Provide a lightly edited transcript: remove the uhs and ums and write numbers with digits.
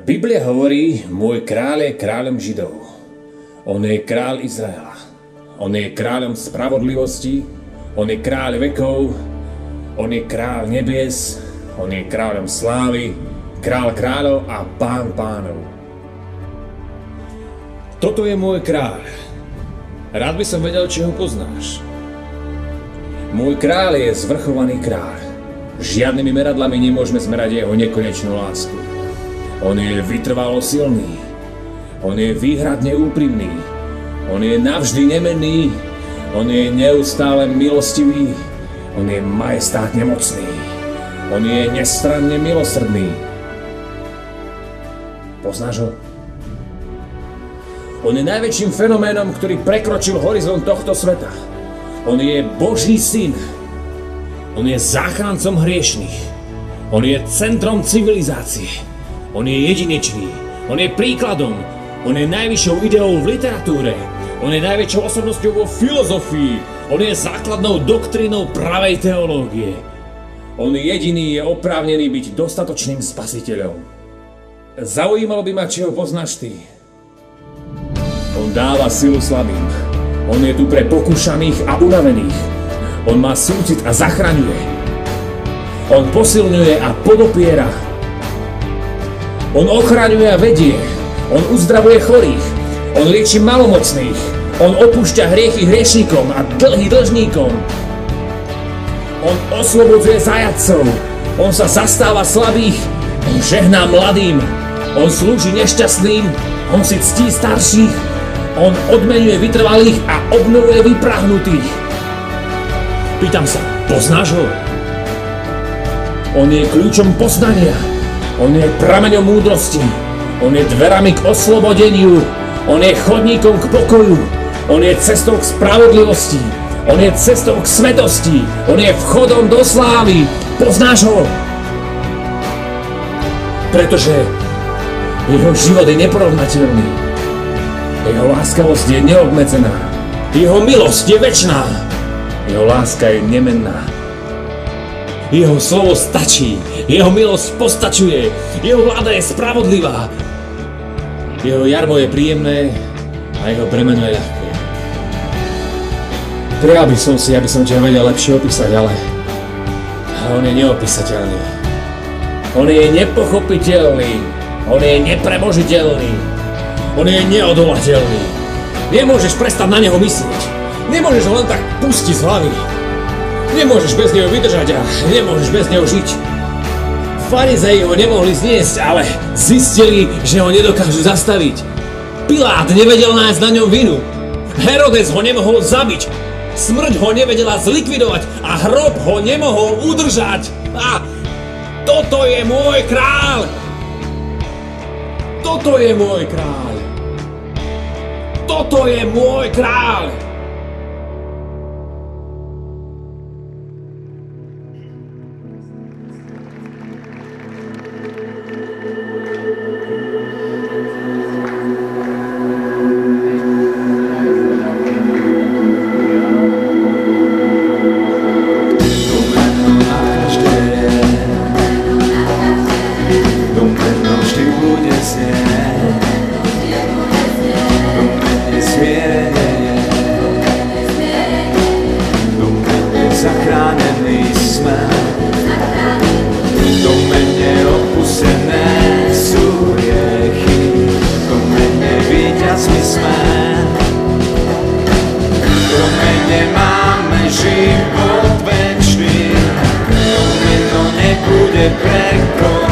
Biblia hovorí, môj kráľ je kráľom Židov. On je kráľ Izraela. On je kráľom spravodlivosti. On je kráľ vekov. On je kráľ nebies. On je kráľom slávy. Kráľ kráľov a pán pánov. Toto je môj kráľ. Rád by som vedel, či ho poznáš. Môj kráľ je zvrchovaný kráľ. Žiadnymi meradlami nemôžeme zmerať jeho nekonečnú lásku. On je vytrvalo silný. On je výhradne úprimný. On je navždy nemenný. On je neustále milostivý. On je majestátne mocný. On je nestranne milosrdný. Poznáš ho? On je najväčším fenoménom, ktorý prekročil horizont tohto sveta. On je Boží syn. On je záchrancom hriešných. On je centrom civilizácie. On je jedinečný. On je príkladom. On je najvyššou ideou v literatúre. On je najväčšou osobnosťou vo filozofii. On je základnou doktrínou pravej teológie. On jediný je oprávnený byť dostatočným spasiteľom. Zaujímalo by ma, či ho poznáš ty. On dáva silu slabým. On je tu pre pokúšaných a unavených. On má súcit a zachraňuje. On posilňuje a podopiera. On ochraňuje a vedie. On uzdravuje chorých. On lieči malomocných. On opúšťa hriechy hriešnikom a dlhy dlžníkom. On oslobodzuje zajatcov. On sa zastáva slabých. On žehná mladým. On slúži nešťastným. On si ctí starších. On odmeňuje vytrvalých a obnovuje vyprahnutých. Pýtam sa, poznáš ho? On je kľúčom poznania. On je prameňom múdrosti. On je dverami k oslobodeniu. On je chodníkom k pokoju. On je cestou k spravodlivosti. On je cestou k svetosti. On je vchodom do slávy. Poznáš ho? Pretože jeho život je neporovnateľný. Jeho láskavosť je neobmedzená. Jeho milosť je večná. Jeho láska je nemenná. Jeho slovo stačí. Jeho milosť postačuje. Jeho vláda je spravodlivá. Jeho jarmo je príjemné a jeho bremeno je ľahké. Prijal by som si, aby som ťa vedel lepšie opísať, ale on je neopísateľný. On je nepochopiteľný. On je nepremožiteľný. On je neodolateľný. Nemôžeš prestať na neho myslieť. Nemôžeš ho len tak pustiť z hlavy. Nemôžeš bez neho vydržať a nemôžeš bez neho žiť. Farizei ho nemohli zniesť, ale zistili, že ho nedokážu zastaviť. Pilát nevedel nájsť na ňom vinu. Herodes ho nemohol zabiť. Smrť ho nevedela zlikvidovať a hrob ho nemohol udržať. A toto je môj kráľ! Toto je môj kráľ! Toto je môj kráľ! Život večný, to meno nebude prekročené.